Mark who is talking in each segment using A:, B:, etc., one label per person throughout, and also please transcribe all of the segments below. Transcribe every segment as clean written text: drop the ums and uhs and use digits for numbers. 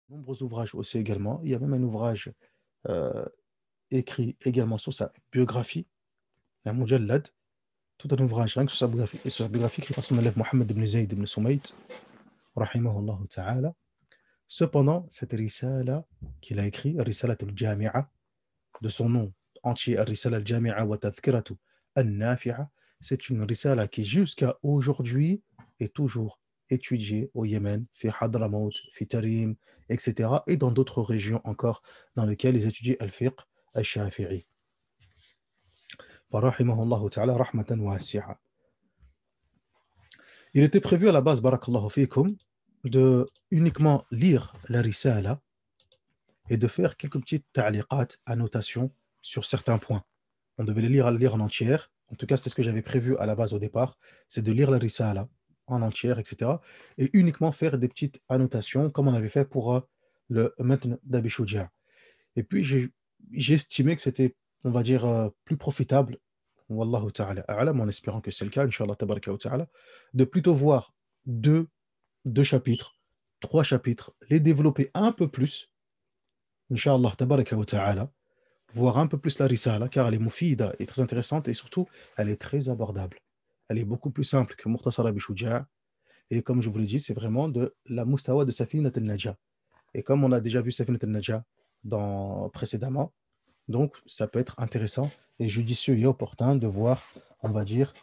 A: nombreux ouvrages aussi également. Il y a même un ouvrage euh, écrit également sur sa biographie, un mujallad, tout un ouvrage rien que sur sa biographie écrit par son élève Mohammed ibn Zayd ibn Sumayt, rahimahullah ta'ala. Cependant, cette risala qu'il a écrit, Risalat al-Jami'a, de son nom entier, Risala al-Jami'a wa Tadhkiratu al-Nafi'a, c'est une risala qui jusqu'à aujourd'hui est toujours étudiée au Yémen, fi Hadramaut, fi Tarim, etc. et dans d'autres régions encore dans lesquelles ils étudient al-fiqh al-Shafi'i. Rahimahullah ta'ala rahmatan wasi'a. Il était prévu à la base, barakallahu fikum, de uniquement lire la risala et de faire quelques petites ta'liqat, annotations sur certains points. On devait les lire en entière. En tout cas, c'est ce que j'avais prévu à la base au départ, c'est de lire la risala en entière, etc. Et uniquement faire des petites annotations comme on avait fait pour le Matn d'Abi Shuja'. Et puis, j'ai estimé que c'était, on va dire, plus profitable, Wallahu ta'ala a'lam, en espérant que c'est le cas, Inch'Allah tabaraka wa ta'ala, de plutôt voir deux, deux chapitres, trois chapitres, les développer un peu plus, Inch'Allah tabaraka wa ta'ala, voir un peu plus la risala, car elle est moufida et très intéressante, et surtout, elle est très abordable. Elle est beaucoup plus simple que Mukhtasar Abi Shuja', et comme je vous l'ai dit, c'est vraiment de la mustawa de Safinat al-Najah. Et comme on a déjà vu Safinat al-Najah précédemment, donc ça peut être intéressant et judicieux et opportun de voir, on va dire,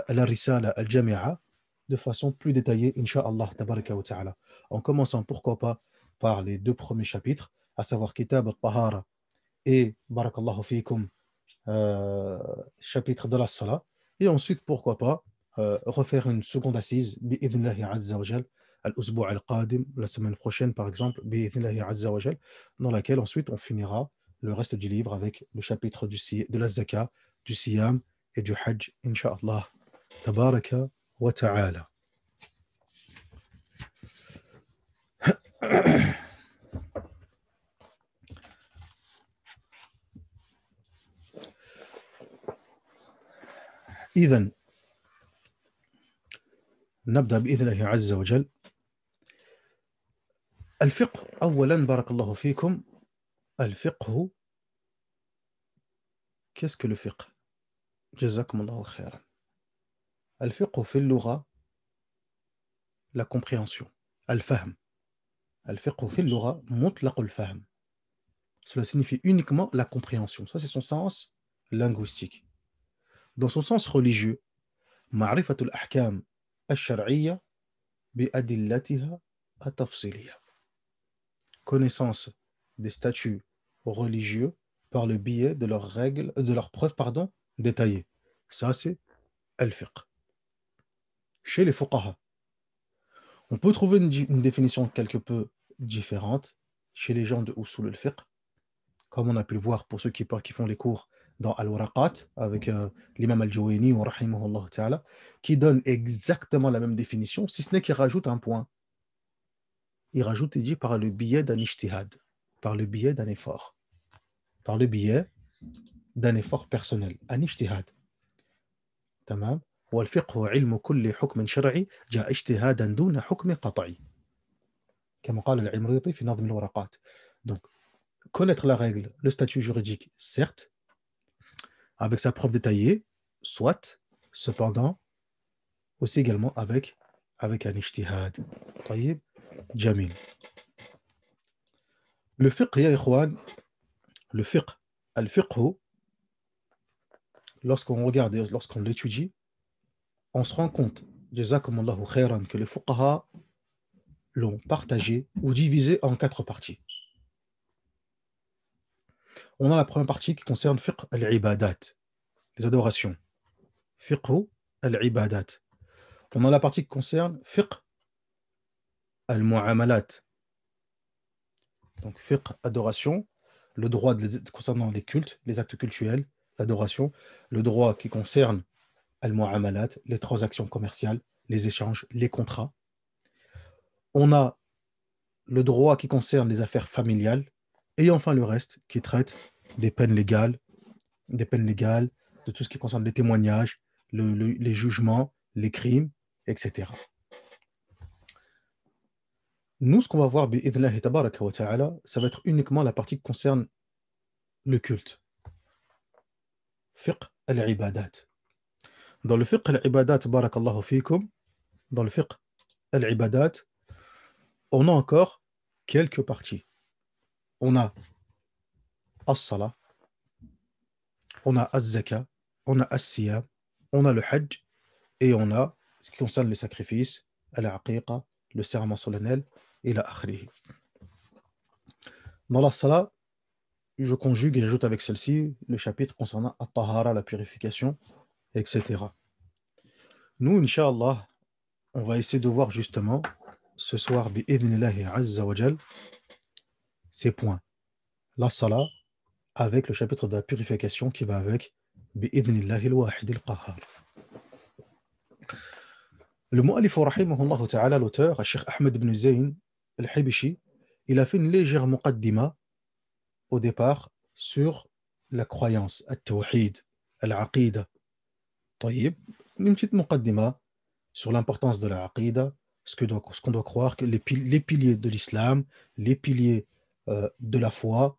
A: la risala al-Jami'a de façon plus détaillée, Inch'Allah, tabaraka wa ta'ala. En commençant, pourquoi pas, par les deux premiers chapitres, à savoir Kitab al-Tahara et Barakallahu fikum, chapitre de la Salah. Et ensuite, pourquoi pas, refaire une seconde assise, bi'idhnillahi azza wa jal, al-usbu' al-qadim, la semaine prochaine par exemple, bi'idhnillahi azza wa jal, dans laquelle ensuite on finira le reste du livre avec le chapitre de la zaka, du siyam et du hajj, incha'Allah. Tabaraka wa ta'ala. إذن نبدأ بإذن الله عز وجل. الفقه أولا بارك الله فيكم. الفقه, qu'est-ce que le fiqh? جزاكم الله خيرا. الفقه في اللغة la compréhension. Al-fahm. Al-fiqh في اللغة مطلق الفهم. Cela signifie uniquement la compréhension. Ça, c'est son sens linguistique. Dans son sens religieux, معرفة الأحكام الشرعية بأدلتها التفصيلية. Connaissance des statuts religieux par le biais de leurs règles, de leurs preuves, pardon, détaillées. Ça, c'est al-fiqh. Chez les fuqaha, on peut trouver une définition quelque peu différente chez les gens de Usul al-fiqh, comme on a pu le voir pour ceux qui font les cours dans Al-Waraqat, avec l'imam Al-Juwayni, ta'ala, qui donne exactement la même définition, si ce n'est qu'il rajoute un point. Il rajoute, il dit, par le biais d'un ijtihad, par le biais d'un effort, par le biais d'un effort personnel, un ijtihad. تمام. والفقه علم كل حكم شرعي جاء اجتهادا دون حكم قطعي كما قال العمريطي في نظم الورقات. Donc, connaître la règle, le statut juridique, certes, avec sa preuve détaillée, soit, cependant, aussi également avec un ijtihad. طيب, jamil. Le fiqh, ya ikhwan, le fiqh, al-fiqh, lorsqu'on regarde et lorsqu'on l'étudie, on se rend compte, jazakumullahu khairan, que les fuqaha l'ont partagé ou divisé en quatre parties. On a la première partie qui concerne fiqh al-ibadat, les adorations. Fiqh al-ibadat. On a la partie qui concerne fiqh al-mu'amalat. Donc fiqh, adoration, le droit concernant les cultes, les actes cultuels, l'adoration, le droit qui concerne al-mu'amalat, les transactions commerciales, les échanges, les contrats. On a le droit qui concerne les affaires familiales, et enfin le reste qui traite des peines légales, de tout ce qui concerne les témoignages, les jugements, les crimes, etc. Nous, ce qu'on va voir, bi'idhnillahi tabaraka wa ta'ala, ça va être uniquement la partie qui concerne le culte. Fiqh al-ibadat. Dans le fiqh al-ibadat, barakallahu fikum, dans le fiqh al-ibadat, on a encore quelques parties. On a as-salah, on a az-zaka, on a as-siyam, on a le hajj, et on a ce qui concerne les sacrifices, al-aqiqa, le serment solennel, et la akhrihi. Dans la salah, je conjugue et j'ajoute avec celle-ci le chapitre concernant at-tahara, la purification, etc. Nous, Inch'Allah, on va essayer de voir justement ce soir, bi'idhnillahi azza wa jal, ces points. La salah, avec le chapitre de la purification qui va avec, bi'idhnillahi al-wahid al-qahhar. Le mu'allif rahimahullah ta'ala, l'auteur, Cheikh Ahmed ibn Zayn al-Hibishi, il a fait une légère muqaddima au départ sur la croyance, al-tawhid, al-aqida. طيب, une petite muqaddima sur l'importance de la aqida, ce qu'on doit croire, que les piliers de l'islam, les piliers de la foi,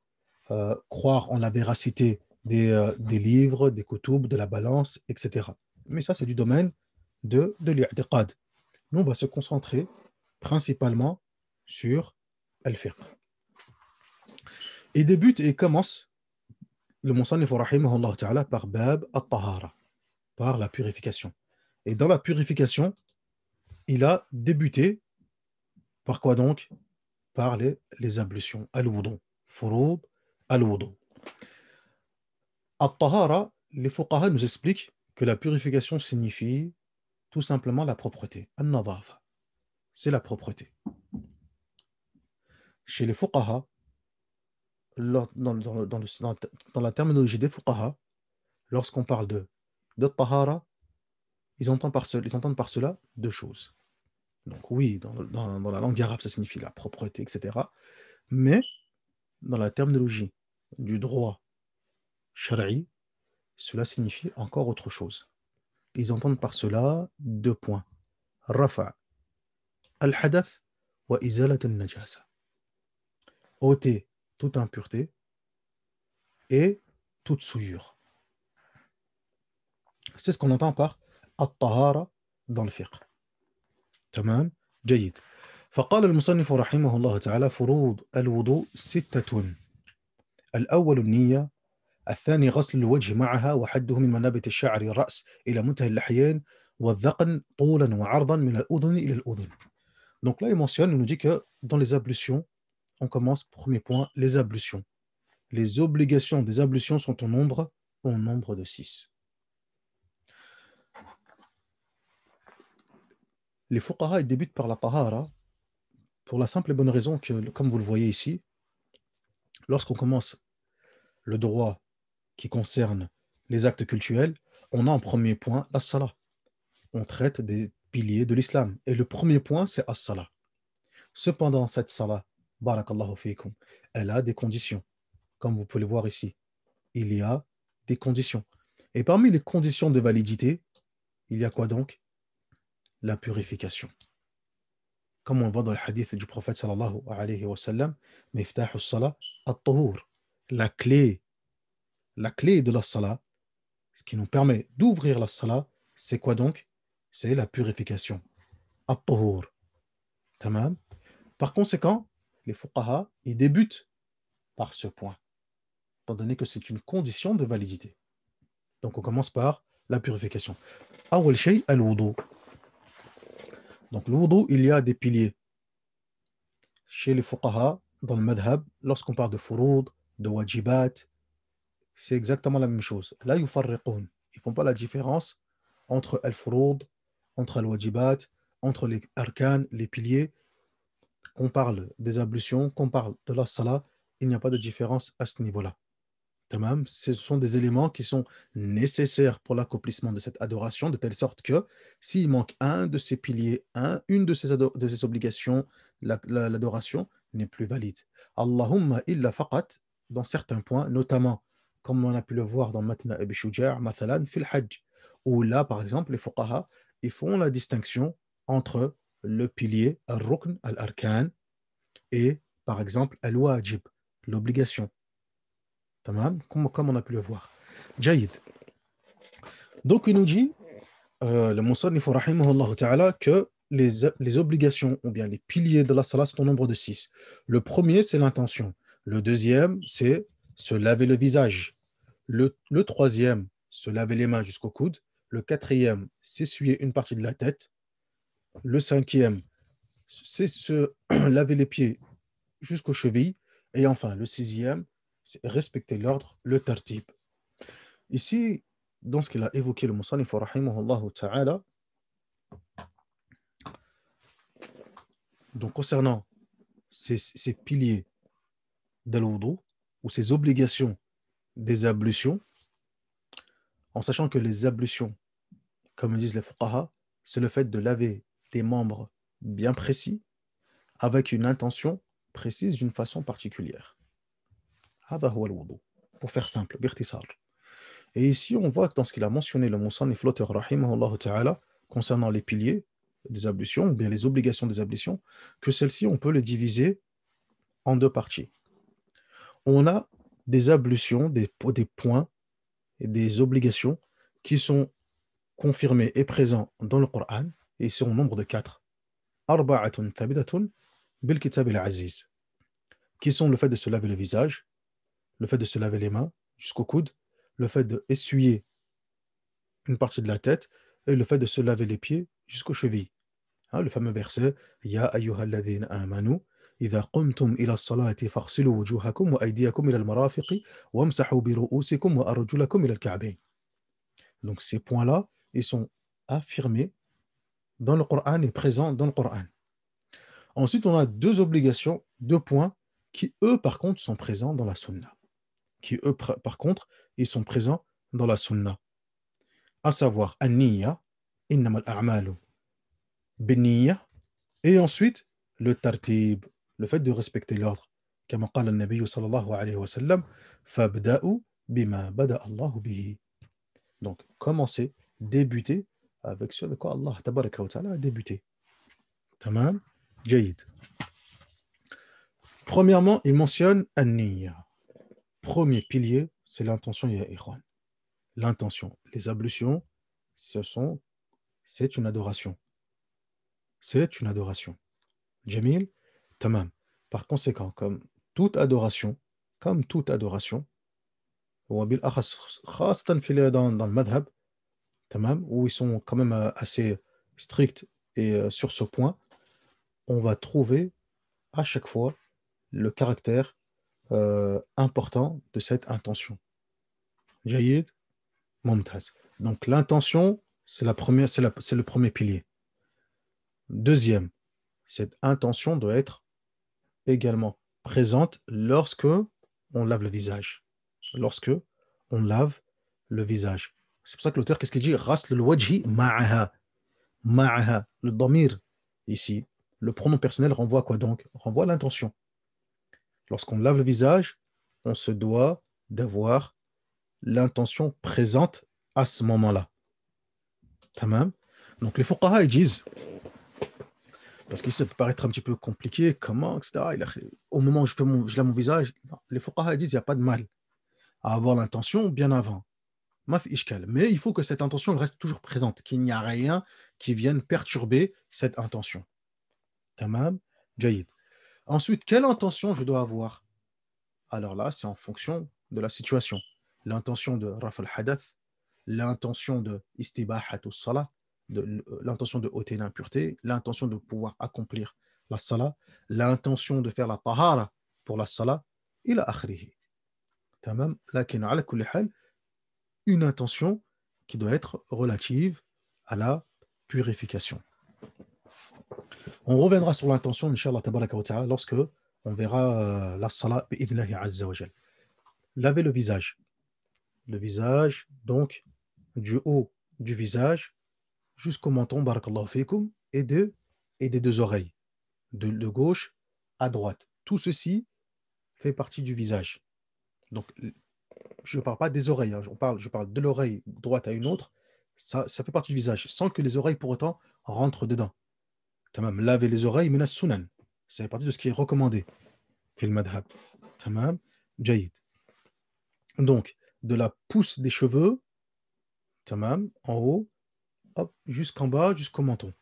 A: croire en la véracité des livres, des kutub, de la balance, etc. Mais ça, c'est du domaine de l'i'tiqad. Nous, on va se concentrer principalement sur al-fiqh. Il débute et commence le musannif rahimahullah ta'ala par bab at-tahara, par la purification. Et dans la purification, il a débuté par quoi donc? Par les ablutions, al-wudu, furud, al-wudu. At-tahara, les fuqaha nous expliquent que la purification signifie tout simplement la propreté. An-nadafa, c'est la propreté. Chez les fuqaha, dans la terminologie des fuqaha, lorsqu'on parle de tahara, ils entendent par cela deux choses. Donc oui, dans la langue arabe, ça signifie la propreté, etc. Mais dans la terminologie du droit shari, cela signifie encore autre chose. Ils entendent par cela deux points. Rafa al-hadath wa izalat al-najasa. Ôter toute impureté et toute souillure. C'est ce qu'on entend par at-tahara dans le fiqh. تمام جيد. فقال المصنف رحمه الله تعالى فروض الوضوء ستة. الأول النية، الثاني غسل الوجه معها وحده من منابت الشعر الرأس إلى منتهى اللحيين والذقن طولا وعرضا من الأذن إلى الأذن. Donc là il mentionne, il nous dit que dans les ablutions, on commence, premier point, les ablutions. Les obligations des ablutions sont au nombre de 6. Les fuqaha, ils débutent par la tahara pour la simple et bonne raison que, comme vous le voyez ici, lorsqu'on commence le droit qui concerne les actes cultuels, on a en premier point la salah. On traite des piliers de l'islam. Et le premier point, c'est as-salah. Cependant, cette salah, barakallahu fikum, elle a des conditions. Comme vous pouvez le voir ici, il y a des conditions. Et parmi les conditions de validité, il y a quoi donc? La purification. Comme on le voit dans le hadith du prophète sallallahu alayhi wa sallam, miftahu salah at-tuhur. La clé de la salah, ce qui nous permet d'ouvrir la salah, c'est quoi donc? C'est la purification. At-tuhur. Tamam. Par conséquent, les fuqaha, ils débutent par ce point, étant donné que c'est une condition de validité. Donc on commence par la purification. Awwal shay al-wudu. Donc le wudu, il y a des piliers. Chez les fuqaha, dans le madhab, lorsqu'on parle de furud, de wajibat, c'est exactement la même chose. Là, yufarriqun. Ils ne font pas la différence entre al-furud, entre al-wajibat, entre les arkan, les piliers. Qu'on parle des ablutions, qu'on parle de la salah, il n'y a pas de différence à ce niveau-là. Tamam, ce sont des éléments qui sont nécessaires pour l'accomplissement de cette adoration, de telle sorte que s'il manque un de ces piliers, une de ces obligations, l'adoration n'est plus valide. Allahumma illa faqat, dans certains points, notamment comme on a pu le voir dans Matna Abi Shuja', mathalan fil hajj, où là, par exemple, les fuqaha, ils font la distinction entre le pilier, al-rukn, al-arkan, et, par exemple, al-wajib, l'obligation. Comme on a pu le voir. Jaïd. Donc, il nous dit, le Musannif rahimahullah ta'ala, que les obligations, ou bien les piliers de la salat sont au nombre de 6. Le premier, c'est l'intention. Le deuxième, c'est se laver le visage. Le troisième, se laver les mains jusqu'au coude. Le quatrième, s'essuyer une partie de la tête. Le cinquième, c'est se laver les pieds jusqu'aux chevilles. Et enfin, le sixième, c'est respecter l'ordre, le tartib. Ici, dans ce qu'il a évoqué le Musannif rahimahullah ta'ala, donc concernant ces piliers de l'wudu ou ces obligations des ablutions, en sachant que les ablutions, comme disent les fuqaha, c'est le fait de laver des membres bien précis avec une intention précise d'une façon particulière. هذا هو الوضوء. Pour faire simple, باختصار. Et ici, on voit que dans ce qu'il a mentionné, le Musannif l'auteur rahimahullah ta'ala, concernant les piliers des ablutions, ou bien les obligations des ablutions, que celles-ci, on peut les diviser en deux parties. On a des ablutions, des points et des obligations qui sont confirmés et présents dans le Coran, et ils sont au nombre de 4. Arba'atun thabitatun bil kitab al-aziz, qui sont le fait de se laver le visage, le fait de se laver les mains jusqu'au coude, le fait d'essuyer une partie de la tête et le fait de se laver les pieds jusqu'aux chevilles. Le fameux verset Ya ayyuhalladhina amanu idha qumtum ila as-salati faghsilu wujuhakum wa aydiyakum ila al-marafiqi wamsahu bi ru'usikum wa arjulakum ila al-ka'bayn. Donc ces points-là, ils sont affirmés dans le Coran et présents dans le Coran. Ensuite, on a deux obligations, deux points qui, eux, par contre, sont présents dans la Sunna. Qui, eux, par contre, ils sont présents dans la Sunna. À savoir, an-niyya, innamal a'malu bin-niyya, et ensuite, le tartib, le fait de respecter l'ordre. Comme قال النبي صلى الله عليه وسلم فابدأوا بما بدأ الله به. Donc, commencer, débuter avec ce de quoi Allah tabaraka wa ta'ala a débuté. Tamam, Jayid. Premièrement, il mentionne an-niyya. Premier pilier, c'est l'intention, ya ikhwan. L'intention. Les ablutions, c'est une adoration. C'est une adoration. Jamil, tamam. Par conséquent, comme toute adoration, dans le madhab, tamam, où ils sont quand même assez stricts et sur ce point, on va trouver à chaque fois le caractère important de cette intention. Jayyid, Mumtaz. Donc l'intention, c'est le premier pilier. Deuxième, cette intention doit être également présente lorsque on lave le visage. Lorsque on lave le visage. C'est pour ça que l'auteur, qu'est-ce qu'il dit? Rasl al-wajhi ma'aha. Ma'aha. Le damir, ici, le pronom personnel renvoie à quoi donc? Renvoie à l'intention. Lorsqu'on lave le visage, on se doit d'avoir l'intention présente à ce moment-là. Tamam. Donc les fuqaha, ils disent, parce que ça peut paraître un petit peu compliqué, comment, etc. Au moment où je lave mon visage, non. Les fuqaha, ils disent, il n'y a pas de mal à avoir l'intention bien avant. Maf ishkal. Mais il faut que cette intention reste toujours présente, qu'il n'y a rien qui vienne perturber cette intention. Tamam. Jayyid. Ensuite, quelle intention je dois avoir? Alors là, c'est en fonction de la situation. L'intention de raf al-hadath, l'intention de istibahatus salah, l'intention de ôter l'impureté, l'intention de pouvoir accomplir la salah, l'intention de faire la tahara pour la salah, ila akhrihi. Tamam, lakin ala kulli hal, une intention qui doit être relative à la purification. On reviendra sur l'intention, Inch'Allah tabaraka wa ta'ala, lorsque on verra la salah bi'idhnillahi azza wa jal. Laver le visage. Le visage, donc, du haut du visage jusqu'au menton, barakallahu fikum, et des deux oreilles, de gauche à droite. Tout ceci fait partie du visage. Donc, je ne parle pas des oreilles, hein, je parle de l'oreille droite à une autre, ça fait partie du visage, sans que les oreilles pour autant rentrent dedans. Tu as même laver les oreilles, minas sunan. Ça fait partie de ce qui est recommandé. Fil madhab. Tamam. Jaïd. Donc, de la pousse des cheveux, tamam, en haut, hop, jusqu'en bas, jusqu'au menton.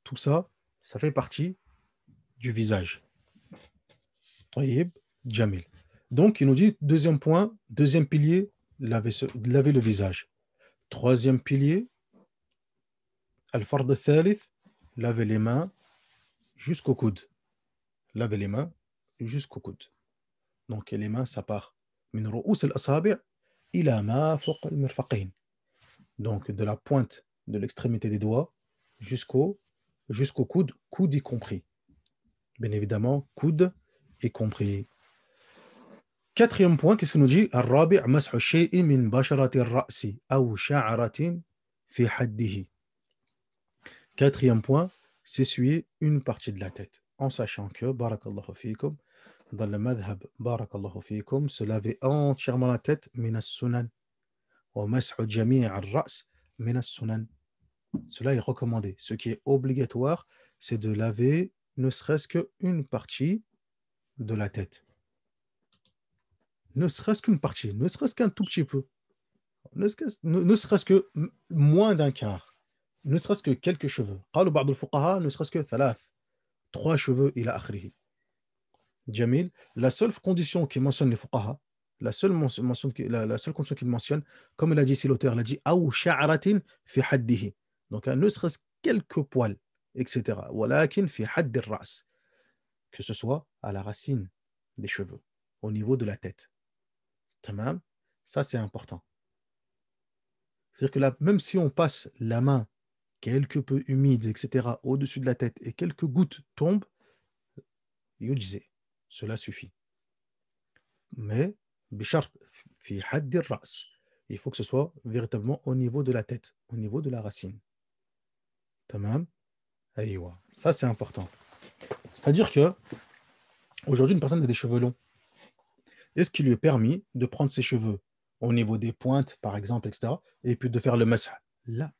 A: Tout ça, ça fait partie du visage. Taïb, Jamil. Donc, il nous dit, deuxième point, deuxième pilier, laver le visage. Troisième pilier, al-fard al-thalith, laver les mains jusqu'au coude. Laver les mains jusqu'au coude. Donc, les mains, ça part. Min ru'us al-asabi' ila ma fawq al-mirfaqayn. Donc, de la pointe de l'extrémité des doigts jusqu'au coude, coude y compris. Bien évidemment, coude y compris. Quatrième point, qu'est-ce que nous dit? Ar-rabi' mas'hu shay'in min basharati ar-ra'si aw sha'ratin fi haddihi. Quatrième point, s'essuyer une partie de la tête. En sachant que, barakallahu fikum, dans le madhab, barakallahu fikum, se laver entièrement la tête, min as-sunan. Wa mas'hu jami' ar-ra's, min as-sunan. Cela est recommandé. Ce qui est obligatoire, c'est de laver ne serait-ce qu'une partie de la tête. Ne serait-ce qu'une partie, ne serait-ce qu'un tout petit peu. Ne serait-ce que moins d'un quart. Ne serait-ce que quelques cheveux. قالوا بعض الفقهاء ne serait-ce que ثلاث. 3 cheveux إلى آخره. Jamil, la seule condition qui mentionne les fuqaha, la seule condition qu'il mentionne, comme il a dit ici l'auteur, il a dit أو شعرة في حده. Donc ne serait-ce quelques poils, etc. ولكن في حد الرأس. Que ce soit à la racine des cheveux, au niveau de la tête. Tamam. Ça, c'est important. C'est-à-dire que là, même si on passe la main quelque peu humide, etc., au-dessus de la tête et quelques gouttes tombent, yujzi, cela suffit. Mais, bishart, fi haddir ras, il faut que ce soit véritablement au niveau de la tête, au niveau de la racine. Tamam. Aïwa. Ça, c'est important. C'est-à-dire que, aujourd'hui, une personne a des cheveux longs. Est-ce qu'il lui est permis de prendre ses cheveux au niveau des pointes, par exemple, etc., et puis de faire le masah? Là,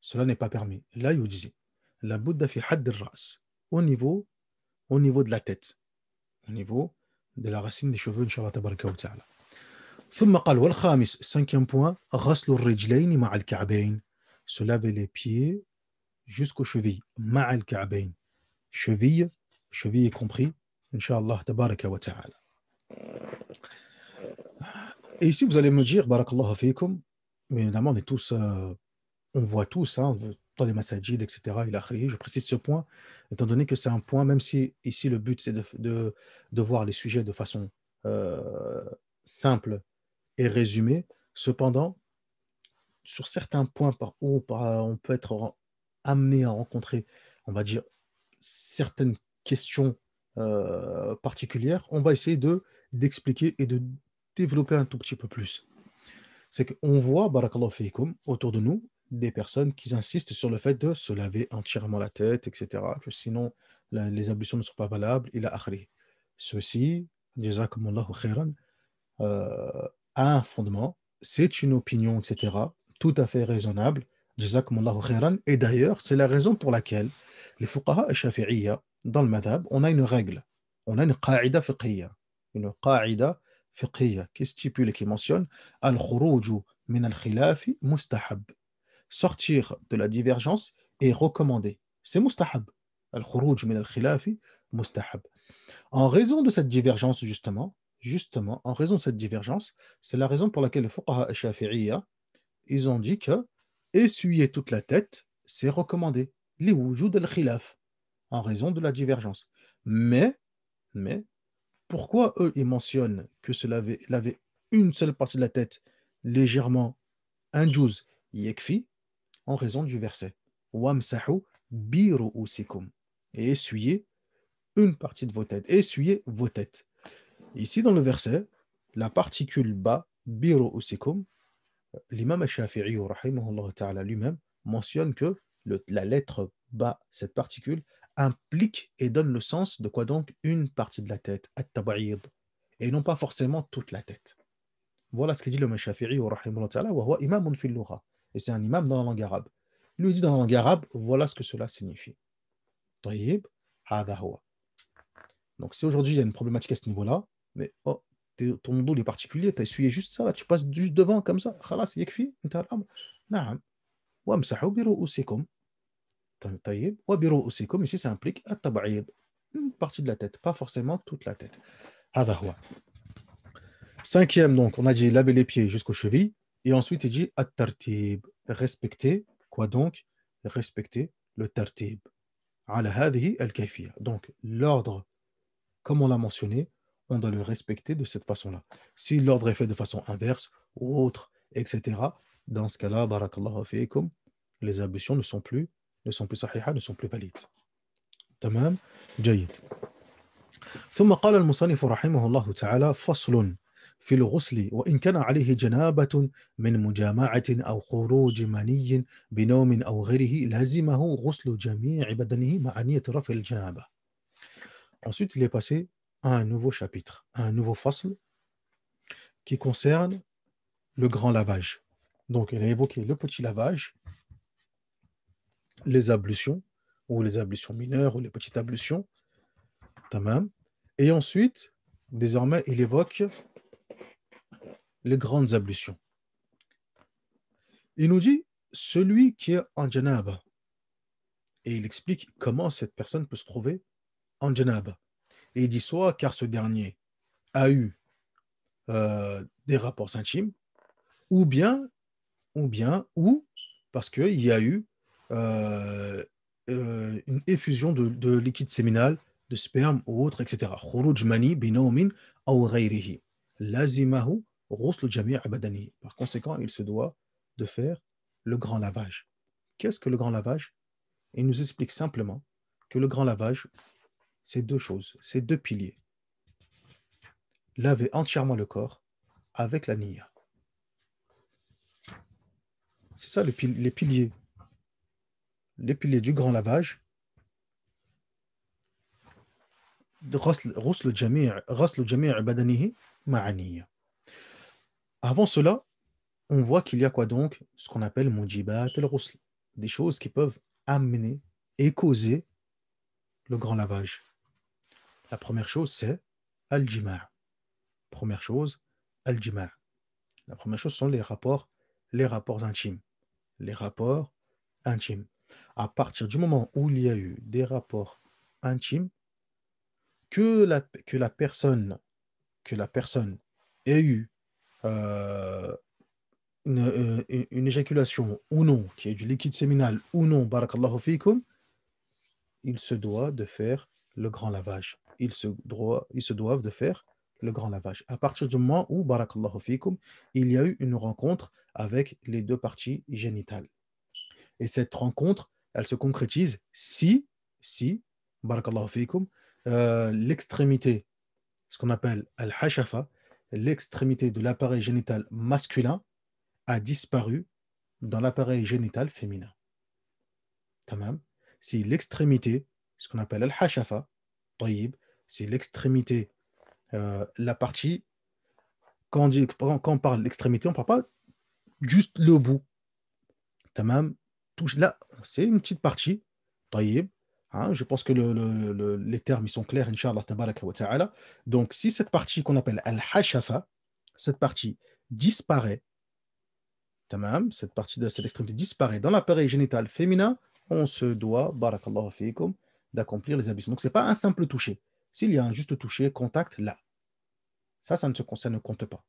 A: cela n'est pas permis. Là, il disait, la bouddha fi hadd ras, au niveau de la tête, au niveau de la racine des cheveux, Inch'Allah tabaraka wa ta'ala. ثم قال والخامس, cinquième point, غسل الرجلين مع الكعبين, se laver les pieds jusqu'aux chevilles, مع الكعبين, cheville y compris, Inch'Allah tabaraka wa ta'ala. Et ici, vous allez me dire, barakallahu fikum, mais évidemment, on est tous, on voit tous, hein, dans les masajid, etc. Je précise ce point, étant donné que c'est un point, même si ici le but c'est de voir les sujets de façon simple et résumée, cependant, sur certains points par où on peut être amené à rencontrer, on va dire, certaines questions particulières, on va essayer d'expliquer et de développer un tout petit peu plus. C'est qu'on voit, barakallahu fikum, autour de nous, des personnes qui insistent sur le fait de se laver entièrement la tête, etc., que sinon les ablutions ne sont pas valables, ila akhri. Ceci, jazakumullahu khairan, a un fondement, c'est une opinion, etc., tout à fait raisonnable, jazakumullahu khairan, et d'ailleurs, c'est la raison pour laquelle les fuqaha shafi'iyya, dans le madhab, on a une règle, on a une qa'ida fiqhiyya, une qa'ida fiqhiyya qui stipule et qui mentionne al-khuruju min al-khilafi mustahab. Sortir de la divergence est recommandé. C'est mustahab. Al-khuruj min al-khilafi mustahab. En raison de cette divergence, justement, en raison de cette divergence, c'est la raison pour laquelle les fuqaha shafi'iyya, ils ont dit que essuyer toute la tête, c'est recommandé. Li wujud al-khilaf, en raison de la divergence. Mais, pourquoi eux, ils mentionnent que se laver une seule partie de la tête légèrement, un juz yekfi, en raison du verset Wamsahu bi ru'usikum, et essuyez une partie de vos têtes, essuyez vos têtes. Ici dans le verset, la particule ba, bi ru'usikum, l'imam Shafi'i rahimahullah ta'ala lui-même mentionne que la lettre ba, cette particule, implique et donne le sens de quoi donc une partie de la tête, at-tabaïd, et non pas forcément toute la tête. Voilà ce que dit le Shafi'i rahimahullah ta'ala, wa huwa imamun fil lugha, et c'est un imam dans la langue arabe. Il lui dit dans la langue arabe, voilà ce que cela signifie. Tayyib. هذا هو. Donc, si aujourd'hui il y a une problématique à ce niveau-là, mais oh, ton dos est particulier, tu as essuyé juste ça, là, tu passes juste devant comme ça, خلاص يكفي انتهى الأمر. نعم. وامسحوا برؤوسكم. طيب. وبرؤوسكم, ici ça implique التبعيض. Une partie de la tête, pas forcément toute la tête. هذا هو. Cinquième, donc, on a dit laver les pieds jusqu'aux chevilles. Et ensuite, il dit at-tartib. Respecter, quoi donc? Respecter le tartib. على هذه الكيفية. Donc, l'ordre, comme on l'a mentionné, on doit le respecter de cette façon-là. Si l'ordre est fait de façon inverse ou autre, etc., dans ce cas-là, barakallahu fiikum, les ablutions ne sont plus sahiha, ne sont plus valides. تمام؟ جيد. ثم قال المصنف رحمه الله تعالى فصل في الغسل وإن كان عليه جنابة من مجامعة أو خروج مني بنوم أو غيره لازمه غسل جميع بدنه مع نية رفع الجنابة. Ensuite, il est passé à un nouveau chapitre, à un nouveau fasl qui concerne le grand lavage. Donc, il a évoqué le petit lavage, les ablutions, ou les ablutions mineures, ou les petites ablutions, tamam. Et ensuite, désormais, il évoque les grandes ablutions. Il nous dit, celui qui est en janaba, et il explique comment cette personne peut se trouver en janaba. Et il dit soit car ce dernier a eu des rapports intimes, ou bien, ou parce qu'il y a eu une effusion de liquide séminal, de sperme ou autre, etc. Khuruj mani binawmin aw ghayrihi. Lazimahu ghusl jami' badani. Par conséquent, il se doit de faire le grand lavage. Qu'est-ce que le grand lavage? Il nous explique simplement que le grand lavage, c'est deux choses, c'est deux piliers. Laver entièrement le corps avec la niya. C'est ça les piliers. Les piliers du grand lavage. غسل جميع بدنه مع نية. Avant cela, on voit qu'il y a quoi donc? Ce qu'on appelle mujibat al-ghusl. Des choses qui peuvent amener et causer le grand lavage. La première chose, c'est al-jima'. Première chose, al-jima'. La première chose sont les rapports intimes. Les rapports intimes. À partir du moment où il y a eu des rapports intimes, que la personne ait eu une éjaculation ou non, qui est du liquide séminal ou non, barakallahu fikum, il se doit de faire le grand lavage. Ils se doivent de faire le grand lavage. À partir du moment où, barakallahu fikum, il y a eu une rencontre avec les deux parties génitales. Et cette rencontre, elle se concrétise si, barakallahu fikum, l'extrémité, ce qu'on appelle al-hashafa, l'extrémité de l'appareil génital masculin a disparu dans l'appareil génital féminin. Tamam. Si l'extrémité, ce qu'on appelle al-hashafa, si l'extrémité, la partie, quand on parle d'extrémité, on ne parle pas juste le bout. Tamam. Là, c'est une petite partie. Hein, je pense que les termes ils sont clairs, Inch'Allah, tabaraka wa ta'ala. Donc, si cette partie qu'on appelle al-hashafa, cette partie disparaît, tamam, cette partie de cette extrémité disparaît dans l'appareil génital féminin, on se doit, barakallahu fiikum, d'accomplir les ablutions. Donc, ce n'est pas un simple toucher. S'il y a un juste toucher, contact, là. Ça ne compte pas.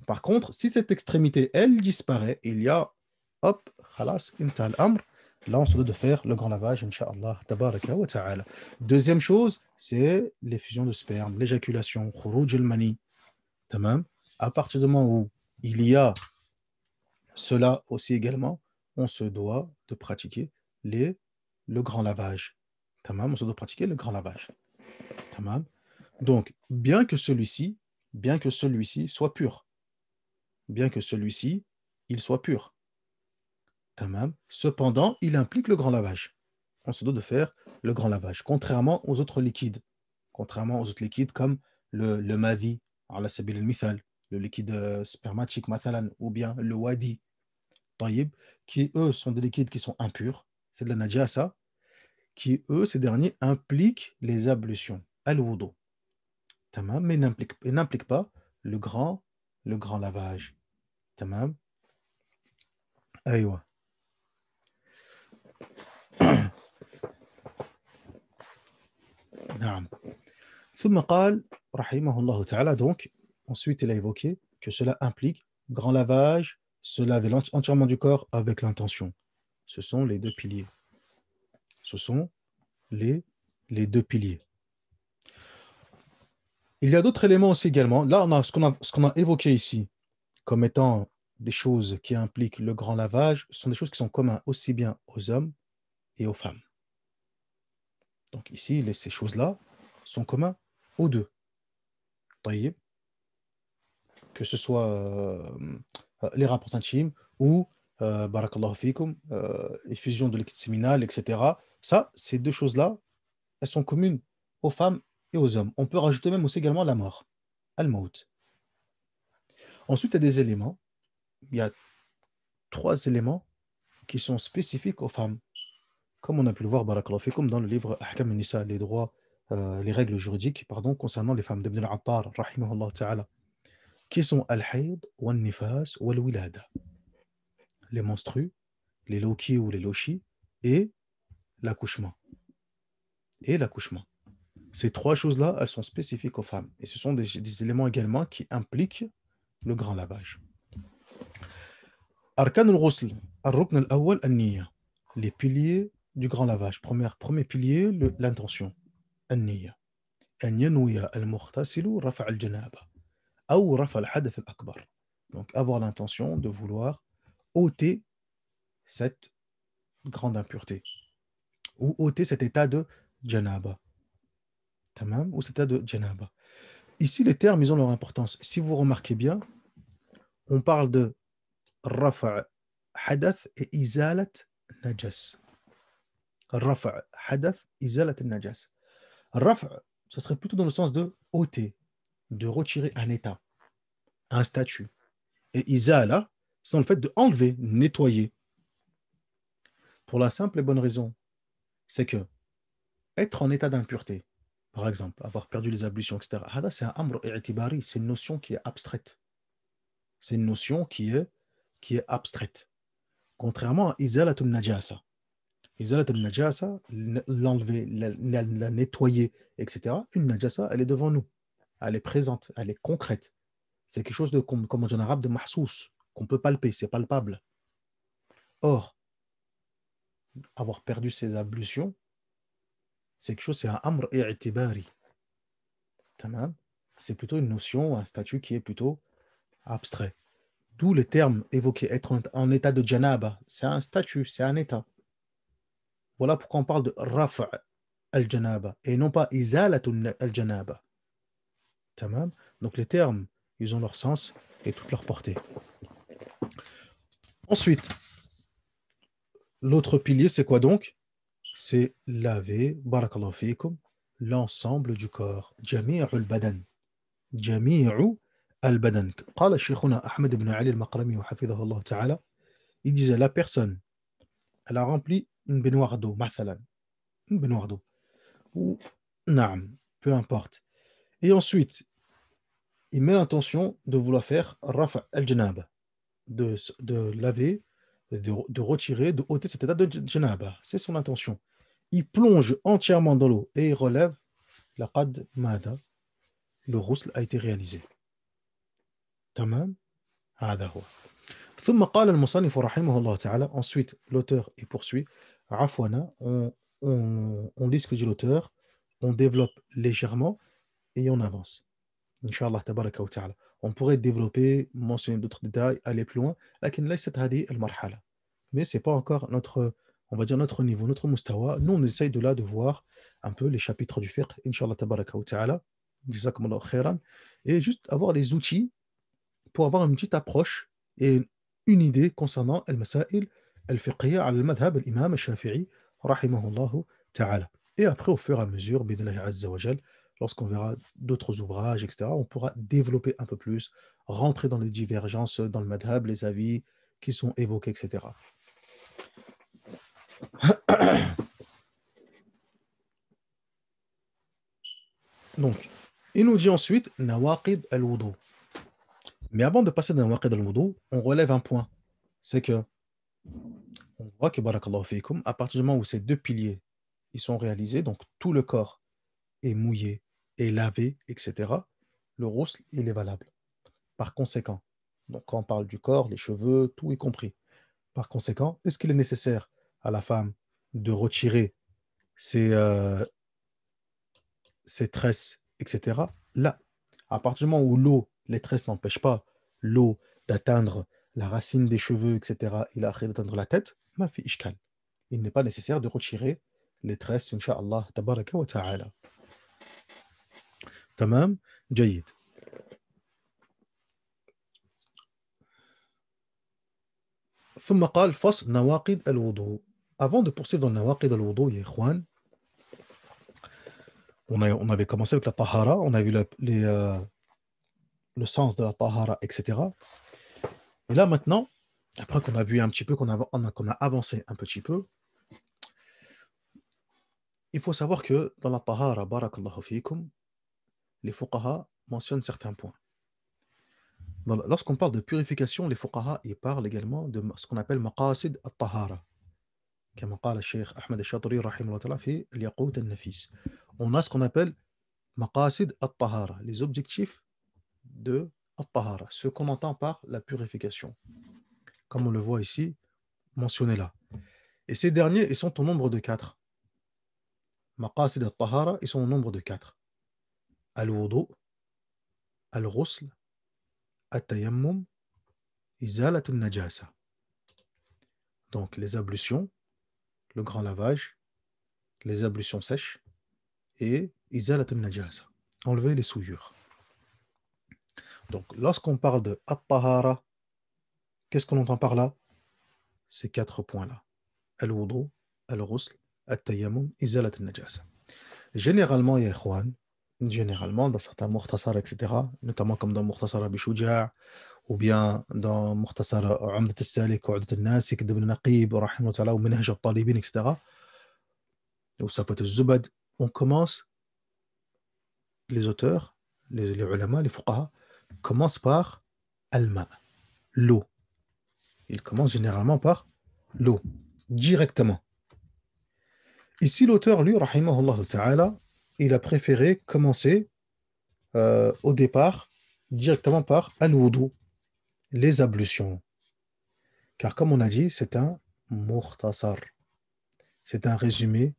A: Par contre, si cette extrémité, elle disparaît, il y a, hop, khalas, intal amr, là, on se doit de faire le grand lavage, Inch'Allah, tabaraka wa ta'ala. Deuxième chose, c'est l'effusion de sperme, l'éjaculation, khuruj al-mani. Tamam. À partir du moment où il y a cela aussi également, on se doit de pratiquer le grand lavage. Tamam, on se doit pratiquer le grand lavage. Tamam. Donc, bien que celui-ci soit pur, il soit pur. Tamam. Cependant, il implique le grand lavage. On se doit de faire le grand lavage, contrairement aux autres liquides. Contrairement aux autres liquides comme le mavi, ala sabil al-mithal, le liquide spermatique, mathalan, ou bien le wadi, qui eux sont des liquides qui sont impurs, c'est de la najasa, qui, eux, ces derniers, impliquent les ablutions, al-wudu. Tamam, mais n'impliquent pas le grand lavage. Tamam. Aïwa. Naam. ثم قال رحمه الله تعالى, donc ensuite il a évoqué que cela implique grand lavage, se laver entièrement du corps avec l'intention. Ce sont les deux piliers. Ce sont les deux piliers. Il y a d'autres éléments aussi également. Là, on a ce qu'on a évoqué ici comme étant des choses qui impliquent le grand lavage, ce sont des choses qui sont communes aussi bien aux hommes et aux femmes. Donc ici, ces choses-là sont communes aux deux. Taïb. Que ce soit les rapports intimes ou barakallahu fikum, effusion de liquide séminal, etc. Ça, ces deux choses-là, elles sont communes aux femmes et aux hommes. On peut rajouter même aussi également la mort, al-maut. Ensuite, il y a des éléments. Il y a 3 éléments qui sont spécifiques aux femmes. Comme on a pu le voir, barakallahu fikum, dans le livre Ahkam an-Nisa, les droits, les règles juridiques, pardon, concernant les femmes d'Ibn al-Attar, rahimahullah ta'ala, qui sont al-hayd, wal-nifas, wal-wilada. Les menstrues, les loki ou les lochis, et l'accouchement. Ces 3 choses-là, elles sont spécifiques aux femmes. Et ce sont des éléments également qui impliquent le grand lavage. Arkan al-ghusl, al-rukn al-awwal al-niyya. Les piliers du grand lavage. Premier pilier, l'intention. Al-niyya. أن ينوي المغتسل رفع الجنابة أو رفع الحدث الأكبر. Donc avoir l'intention de vouloir ôter cette grande impureté ou ôter cet état de janaba. Tamam, ou cet état de janaba. Ici, les termes, ils ont leur importance. Si vous remarquez bien, on parle de rafa' hadath et izalat najas. Rafa' hadath, izalat najas. Rafa', ça serait plutôt dans le sens de ôter, de retirer un état, un statut. Et izala, c'est dans le fait de enlever, nettoyer. Pour la simple et bonne raison, c'est que être en état d'impureté, par exemple, avoir perdu les ablutions, etc., c'est un amr i'tibari, c'est une notion qui est abstraite. C'est une notion qui est abstraite. Contrairement à izalatul najasa. Izalatul najasa, l'enlever, la nettoyer, etc., une najasa, elle est devant nous. Elle est présente, elle est concrète. C'est quelque chose de, comme on dit en arabe, de mahsous, qu'on peut palper, c'est palpable. Or, avoir perdu ses ablutions, c'est quelque chose, c'est un amr i'tibari. C'est plutôt une notion, un statut qui est plutôt abstrait. D'où le terme évoqué, être en état de janaba. C'est un statut, c'est un état. Voilà pourquoi on parle de rafa' al-janaba et non pas izalatul al-janaba. Donc les termes, ils ont leur sens et toute leur portée. Ensuite, l'autre pilier, c'est quoi donc? C'est laver, barakallahu fikum, l'ensemble du corps. Jami'ul badan. Jami'u al-badan. قال شيخنا أحمد بن علي المقرمي وحفظه الله تعالى, il disait, la personne, elle a rempli une baignoire d'eau, مثلا, une baignoire d'eau, ou naam, peu importe. Et ensuite, il met l'intention de vouloir faire rafa al-janaba, de laver, de retirer, de ôter cet état de janaba. C'est son intention. Il plonge entièrement dans l'eau et il relève la qad mada. Le ghusl a été réalisé. Tamam. هذا هو. ثم قال المصنف رحمه الله تعالى, ensuite l'auteur il poursuit, عفوانا, on lit ce que dit l'auteur, on développe légèrement et on avance. Inch'Allah tabaraka wa ta'ala. On pourrait développer, mentionner d'autres détails, aller plus loin, لكن ليست هذه المرحلة. Mais c'est pas encore notre, on va dire notre niveau, notre mustawa. Nous on essaye de là de voir un peu les chapitres du fiqh, Inch'Allah tabaraka wa ta'ala, jazakumullahu khairan, et juste avoir les outils pour avoir une petite approche et une idée concernant al-masail al-fiqhiyya al-madhhab al-imam al-shafi'i rahimahullahu ta'ala. Et après, au fur et à mesure, bid'Allah azza wa jal, lorsqu'on verra d'autres ouvrages, etc., on pourra développer un peu plus, rentrer dans les divergences dans le madhhab, les avis qui sont évoqués, etc. Donc, il nous dit ensuite nawaqid al-wudu. Mais avant de passer dans nawaqid al-wudu, on relève un point. C'est que on voit que barakallahu fikum, à partir du moment où ces deux piliers ils sont réalisés, donc tout le corps est mouillé, est lavé, etc., le ghusl, il est valable. Par conséquent, donc quand on parle du corps, les cheveux, tout est compris. Par conséquent, est-ce qu'il est nécessaire à la femme de retirer ses, ses tresses, etc. Là, à partir du moment où l'eau, les tresses n'empêchent pas l'eau d'atteindre la racine des cheveux, etc., il a d'atteindre la tête, ma fi ishkal. Il n'est pas nécessaire de retirer les tresses, incha'Allah, tabaraka wa ta'ala. Tamam, jayid. ثم قال فصل نواقض الوضوء. Avant de poursuivre dans nawaqid al-wudu, ya ikhwan, on avait commencé avec la tahara, on a vu le sens de la tahara, etc. Et là maintenant, après qu'on a vu un petit peu, qu'on a avancé un petit peu, il faut savoir que dans la tahara, barakallahu fikum, les fuqaha mentionnent certains points. Lorsqu'on parle de purification, les fuqaha ils parlent également de ce qu'on appelle maqasid al-tahara. كما قال الشيخ أحمد الشاطري رحمه الله تعالى في الياقوت النفيس. On a ce qu'on appelle maqasid al-tahara, les objectifs de al-tahara, ce qu'on entend par la purification, comme on le voit ici, mentionné là. Et ces derniers, ils sont au nombre de 4. Maqasid al-tahara, ils sont au nombre de 4. Al-wudu, al-ghusl, al-tayammum, izalat al-najasa. Donc les ablutions, le grand lavage, les ablutions sèches et izalat al-najasa, enlever les souillures. Donc lorsqu'on parle de at-tahara, qu'est-ce qu'on entend par là? Ces 4 points-là. Al-wudu, al-ghusl, al-tayammum, izalat al-najasa. Généralement, ya ikhwan, généralement, dans certains mukhtasar, etc., notamment comme dans Mukhtasar Abi Shuja' ou bien dans Mukhtasar Umdat al-Salik ou Umdat al-Nasik d'Ibn Naqib, rahimahullah, ou Minhaj al-Talibin, etc., ou Safat al-Zubad, on commence, les auteurs, les ulama, les fuqaha, commencent par al-ma, l'eau. Ils commencent généralement par l'eau, directement. Ici, l'auteur, lui, rahimahullah ta'ala, il a préféré commencer au départ directement par al-wudu, les ablutions. Car comme on a dit, c'est un mukhtasar. C'est un résumé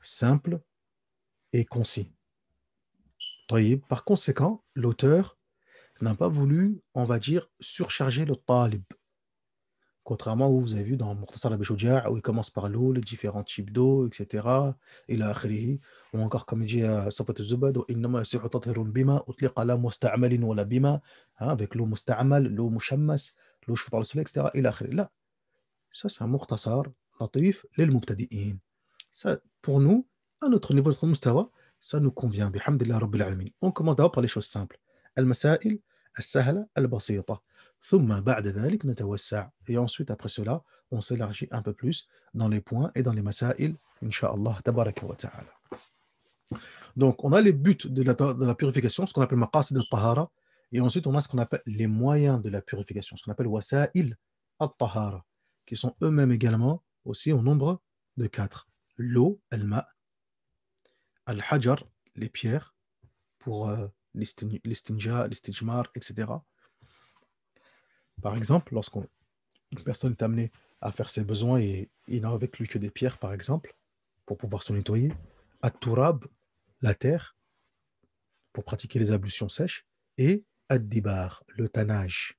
A: simple et concis. Par conséquent, l'auteur n'a pas voulu, on va dire, surcharger le talib. Contrairement où vous avez vu dans Mukhtasar Abi Shuja' où il commence par l'eau, les différents types d'eau, etc. Et là, ou encore comme il dit à Safat al-Zubad, avec l'eau musta'amal, l'eau mushammas, l'eau chauffée par le soleil, etc. Et là, là, ça c'est un mukhtasar latif lil mubtadi'in. Ça, pour nous, à notre niveau de mustawa, ça nous convient. Bihamdillah Rabbil Alamin. On commence d'abord par les choses simples. Al-masail, al-sahla, al-basita. ثم بعد ذلك نتوسع. Et ensuite, après cela, on s'élargit un peu plus dans les points et dans les masail, Inch'Allah, tabaraka wa ta'ala. Donc, on a les buts de la purification, ce qu'on appelle maqasid al-tahara, et ensuite, on a ce qu'on appelle les moyens de la purification, ce qu'on appelle wasa'il al-tahara, qui sont eux-mêmes également aussi au nombre de 4. L'eau, al-ma, al-hajar, les pierres, pour l'istinja, l'istijmar, etc. Par exemple, lorsqu'une personne est amenée à faire ses besoins et il n'a avec lui que des pierres, par exemple, pour pouvoir se nettoyer, at-turab, la terre, pour pratiquer les ablutions sèches, et ad-dibar, le tannage,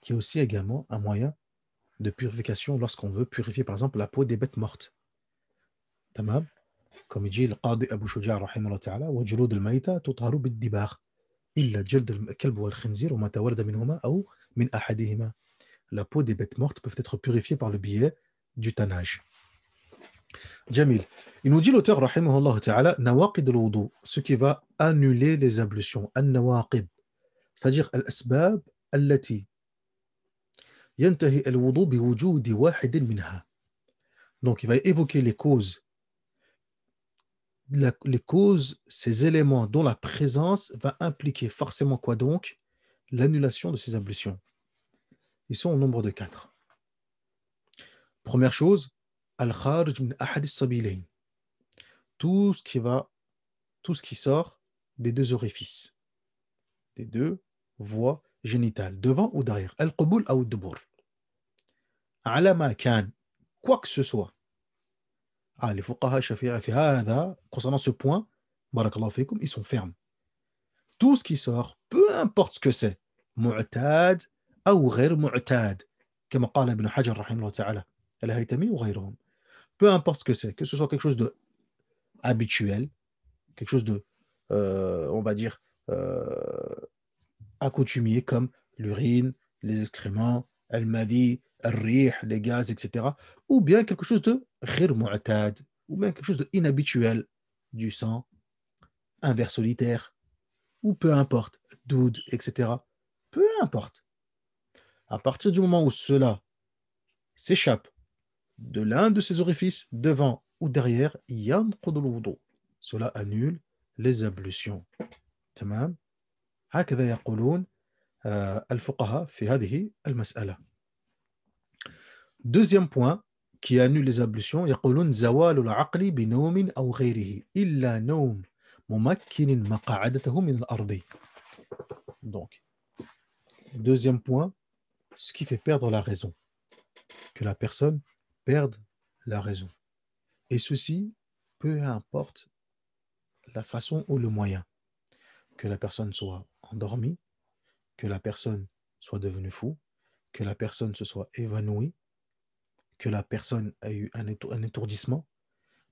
A: qui est aussi également un moyen de purification lorsqu'on veut purifier, par exemple, la peau des bêtes mortes. Tamam. Comme il dit le Qadi Abu Shuja' rahimahullah ta'ala, wa julud al-mayta tutharu bid-dibar illa jald al-kalb wal khinzir wa ma tawarada minhuma aw min ahadihima. La peau des bêtes mortes peuvent être purifiées par le biais du tannage. Jamil. Il nous dit l'auteur rahimahullah ta'ala nawaqid al-wudu, ce qui va annuler les ablutions, an-nawaqid, c'est-à-dire al-asbab allati yantahi al-wudu bi wujudi wahid minha. Donc il va évoquer les causes les causes, ces éléments dont la présence va impliquer forcément quoi donc? L'annulation de ces ablutions. Ils sont au nombre de 4. Première chose, al-kharij min ahad as-sabilayn. Tout ce qui va, tout ce qui sort des deux orifices, des deux voies génitales, devant ou derrière. Al-qubul ou al-dubur. Ala ma kan, quoi que ce soit. Ah, les fuqaha shafi'a fi hada, concernant ce point, barakallahu fikum, ils sont fermes. Tout ce qui sort, peu importe ce que c'est, mu'tad ou غير mu'tad, comme قال ابن حجر رحمه الله تعالى, الهيثمي وغيرهم. Peu importe ce que ce soit quelque chose de habituel, quelque chose de, on va dire, euh, accoutumier, comme l'urine, les excréments, al-madi, al-rih, les gaz, etc. Ou bien quelque chose de غير mu'tad, ou bien quelque chose d'inhabituel, du sang, un ver solitaire, ou peu importe, doud, etc. Peu importe. À partir du moment où cela s'échappe de l'un de ces orifices, devant ou derrière, ينقض الوضوء. Cela annule les ablutions. تمام؟ هكذا يقولون الفقهاء في هذه المسألة. Deuxième point qui annule les ablutions, يقولون زوال العقل بنوم أو غيره إلا نوم ممكن مقعدته من الأرض. Donc, deuxième point, ce qui fait perdre la raison, que la personne perde la raison. Et ceci, peu importe la façon ou le moyen, que la personne soit endormie, que la personne soit devenue fou, que la personne se soit évanouie, que la personne a eu un étourdissement,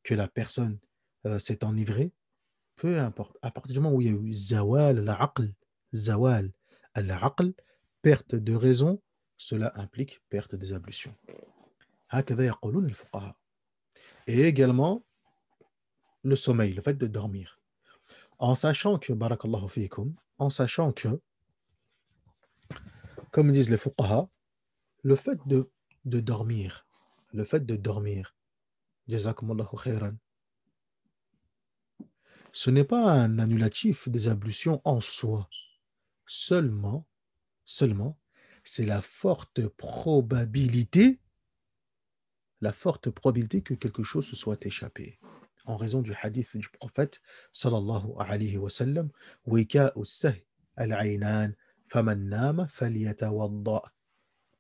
A: que la personne s'est enivrée, peu importe. À partir du moment où il y a eu zawal al-aql, perte de raison, cela implique perte des ablutions. هكذا يقولون الفقهاء. Et également, le sommeil, le fait de dormir. En sachant que, barakallahu fiikum, en sachant que, comme disent les fuqaha, le fait de dormir, le fait de dormir, jazakumullahu khairan, ce n'est pas un annulatif des ablutions en soi. Seulement, c'est la forte probabilité que quelque chose se soit échappé. En raison du hadith du prophète, sallallahu alayhi wa sallam, wika'u sahi al-aynan, faman nama falyatawadda.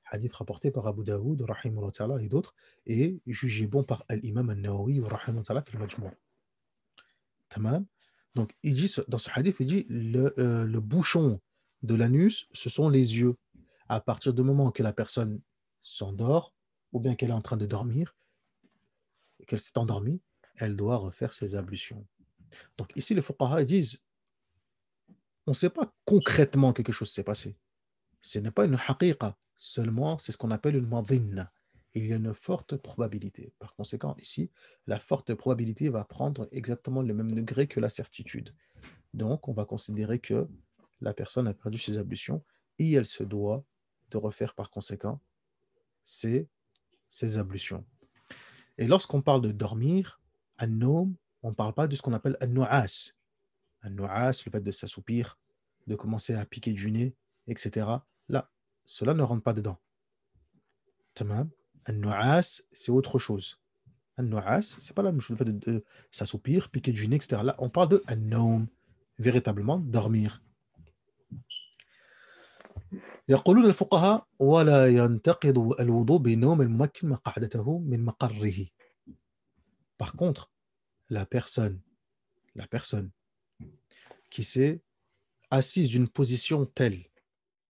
A: Hadith rapporté par Abu Daoud, rahimahullah ta'ala, et d'autres, et jugé bon par Al-Imam al-Nawawi, rahimahullah ta'ala, fil Majmou'. Tamam. Donc, il dit, dans ce hadith, il dit le bouchon de l'anus, ce sont les yeux. À partir du moment que la personne s'endort, ou bien qu'elle est en train de dormir, et qu'elle s'est endormie, elle doit refaire ses ablutions. Donc, ici, les fuqaha ils disent on ne sait pas concrètement que quelque chose s'est passé. Ce n'est pas une haqiqa, seulement c'est ce qu'on appelle une madhinna. Il y a une forte probabilité. Par conséquent, ici, la forte probabilité va prendre exactement le même degré que la certitude. Donc, on va considérer que la personne a perdu ses ablutions et elle se doit de refaire par conséquent ses ablutions. Et lorsqu'on parle de dormir, an-nawm, on ne parle pas de ce qu'on appelle an-nu'as. An-nu'as, le fait de s'assoupir, de commencer à piquer du nez, etc. Là, cela ne rentre pas dedans. Tamam. An-nu'as, c'est autre chose. An-nu'as, c'est pas la même chose, le fait de s'assoupir, piquer du nez, etc. Là, on parle de an-nawm, véritablement dormir. يقولون الفقهاء ولا ينتقض الوضوء بنوم الممكن مقعدته من مقره. Par contre, la personne qui s'est assise d'une position telle